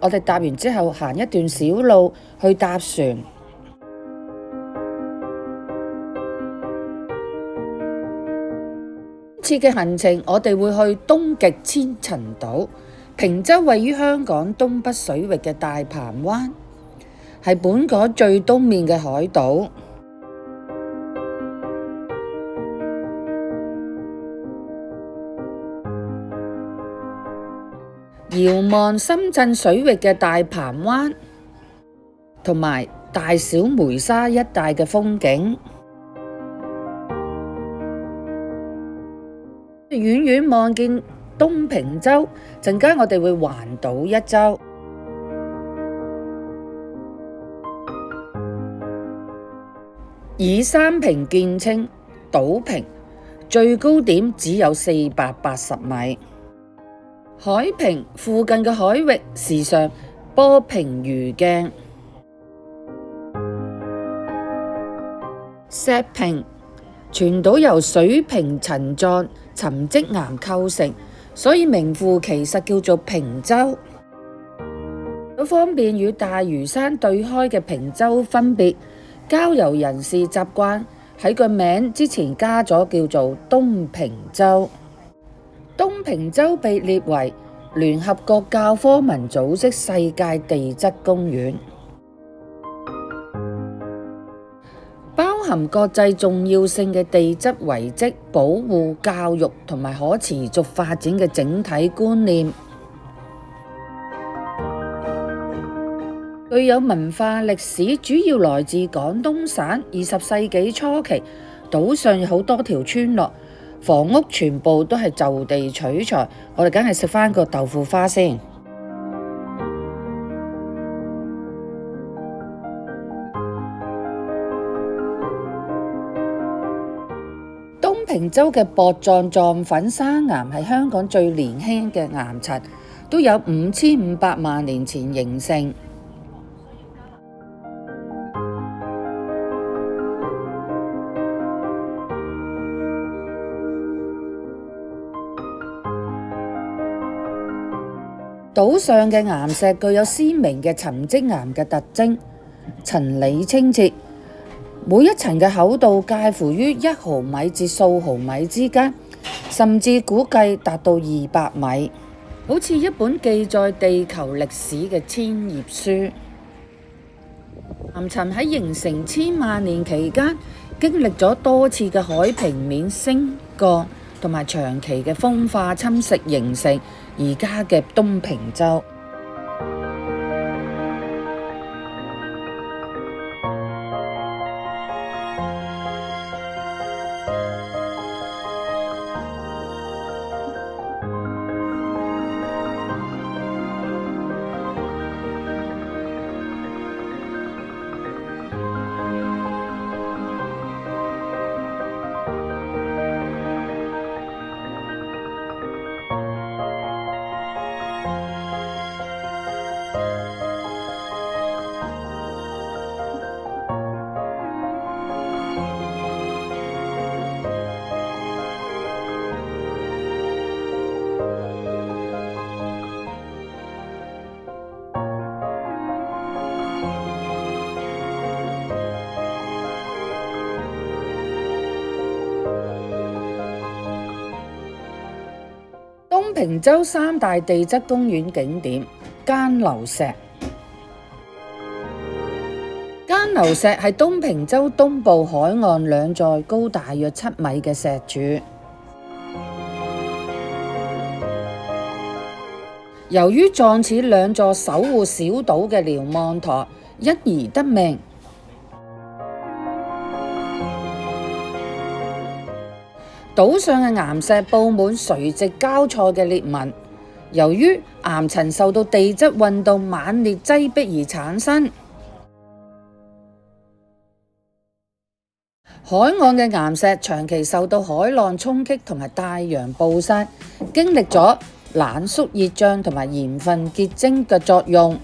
我哋搭完之後行一段小路去搭船。今次嘅行程，我哋會去東極千層島。坪洲位於香港東北水域嘅大鵬灣，係本港最東面嘅海島。遙望深圳水域嘅大鵬灣同埋大小梅沙一帶嘅風景。遠遠望見東平洲，陣間我哋會環島一周。以山坪見稱，島坪最高點只有480米，海平附近嘅海域時常波平如鏡。石坪全島由水平層狀沉積岩構成，所以名副其實叫做坪洲。方便與大嶼山對開嘅坪洲分別，郊遊人士習慣喺個名之前加咗叫做東平洲。東平洲被列為聯合國教科文組織世界地質公園，包含國際重要性嘅地質遺跡保護、教育同埋可持續發展嘅整體觀念，具有文化歷史，主要來自廣東省。20世紀初期，島上有好多條村落，房屋全部都係就地取材。我哋梗係食返個豆腐花先。東平洲嘅薄狀狀粉砂岩係香港最年輕嘅岩層，都有5500萬年前形成。島上嘅岩石具有鮮明嘅沉積岩嘅特徵，層理清澈，每一層嘅厚度介乎於1毫米至數毫米之間，甚至估計達到200米，好似一本記載地球歷史嘅千頁書。岩層喺形成千萬年期間，經歷咗多次嘅海平面升降同埋長期嘅風化侵蝕，形成而家嘅東平洲。東平洲3大地質公園景點：間樓石。間樓石係東平洲東部海岸兩座高大約7米嘅石柱，由於撞似兩座守護小島嘅瞭望台，因而得名。島上嘅岩石佈滿垂直交錯嘅裂紋，由於岩層受到地質運動猛烈擠迫而產生。海岸嘅岩石長期受到海浪衝擊同埋太陽暴曬，經歷咗冷縮熱脹同埋鹽分結晶嘅作用。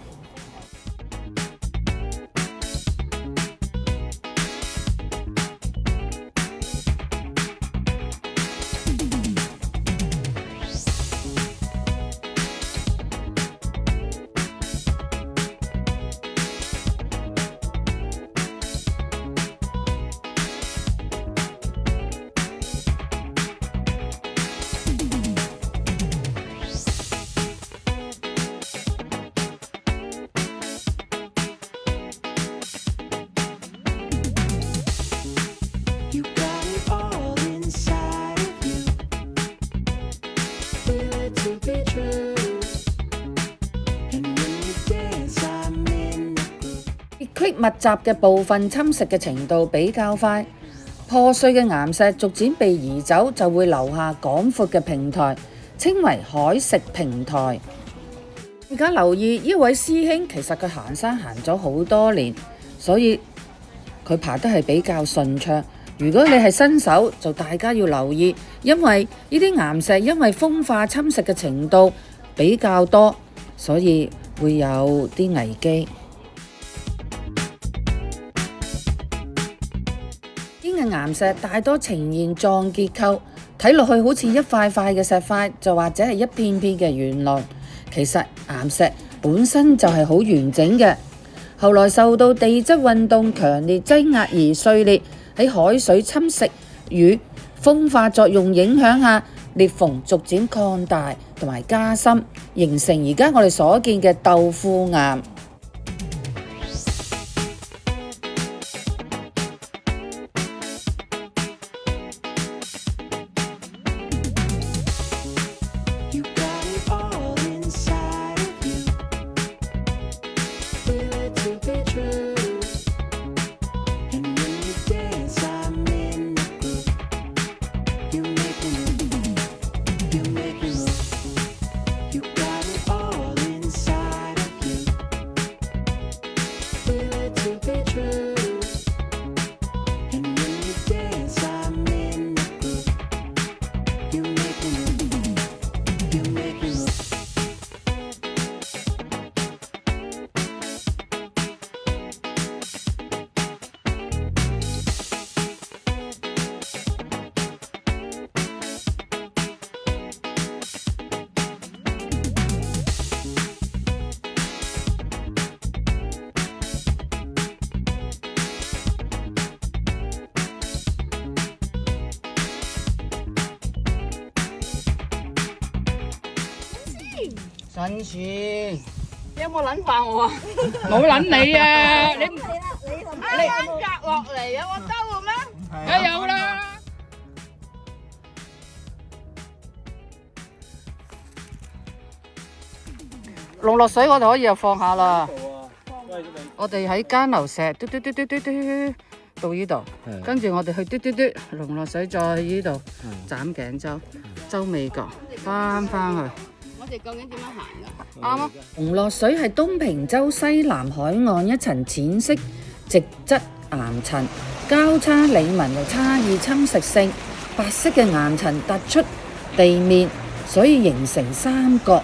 密集嘅部分侵蝕嘅程度比較快，破碎嘅岩石逐漸被移走，就會留下廣闊嘅平台，稱為海蝕平台。而家留意呢位師兄，其實佢行山行咗好多年，所以佢爬得係比較順暢。如果你係新手，就大家要留意，因為呢啲岩石因為風化侵蝕嘅程度比較多，所以會有啲危機。呢嘅岩石大多呈現狀結構，睇落去好似一塊塊嘅石塊，就或者係一片片嘅圓廊。其實岩石本身就係好完整嘅，後來受到地質運動強烈擠壓而碎裂，喺海水侵蝕與風化作用影響下，裂縫逐漸擴大同埋加深，形成而家我哋所見嘅豆腐岩。新樹有冇撚爆我啊？冇撚你啊！你啱啱隔落嚟有個兜嘅咩？梗有啦！龍落水我哋可以又放下啦。我哋喺間樓石嘟到呢度，跟住我哋去嘟龍落水，再去呢度斬頸洲洲尾角翻去。我哋究竟點樣行㗎？啱啊！龍落水係東平洲西南海岸一層淺色直質岩層，交叉理紋又差異侵蝕性，白色嘅岩層突出地面，所以形成三角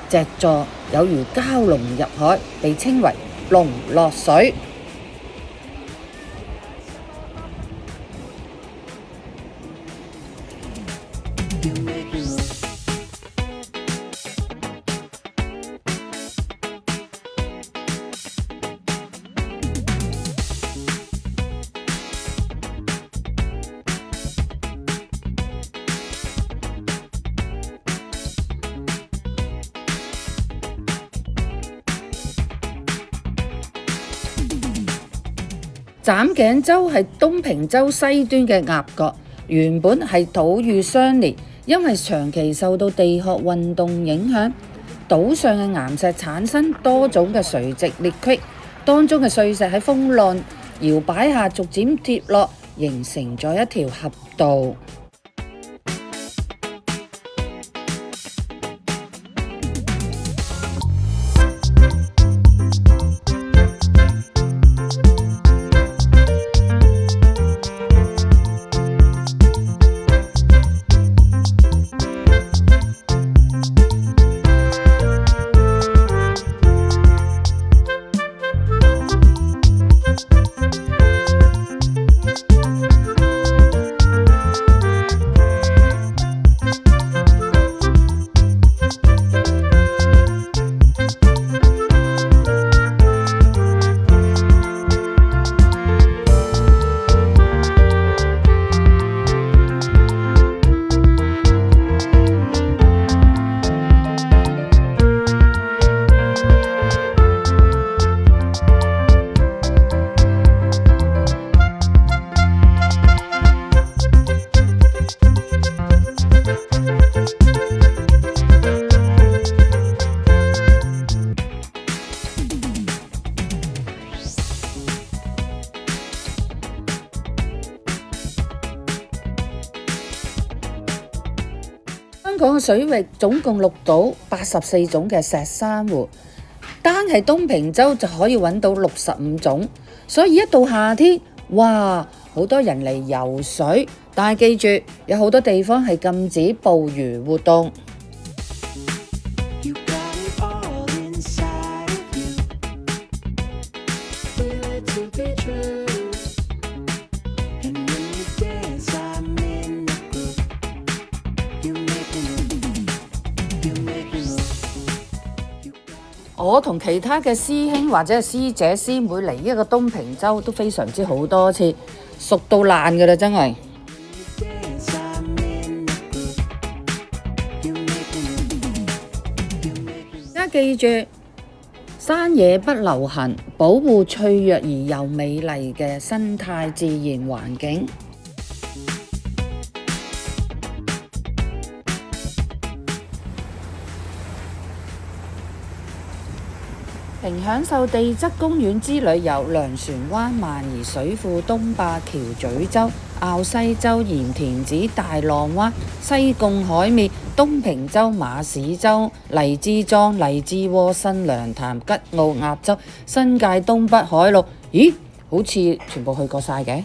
脊座，有如蛟龍入海，被稱為龍落水。斬頸洲係東平洲西端嘅鴨角，原本係島嶼相連，因為長期受到地殼運動影響，島上嘅岩石產生多種嘅垂直裂隙，當中嘅碎石喺風浪搖擺下逐漸跌落，形成咗一條峽道。港嘅水域總共錄到84種嘅石珊瑚，單係東平洲就可以揾到65種，所以一到夏天，哇，好多人嚟游水，但係記住，有好多地方係禁止捕魚活動。我同其他嘅師兄或者係師姐師妹嚟呢個東平洲都非常之好多次，熟到爛㗎啦，真係。大家記住，山野不留痕，保護脆弱而又美麗嘅生態自然環境。並享受地質公園之旅有糧船灣、萬宜水庫、東壩橋咀洲、滘西洲、鹽田梓、大浪灣、西貢海面、東平洲、馬屎洲、荔枝莊、荔枝窩、新娘潭、吉澳鴨洲、新界東北海路。咦，好似全部去過晒嘅。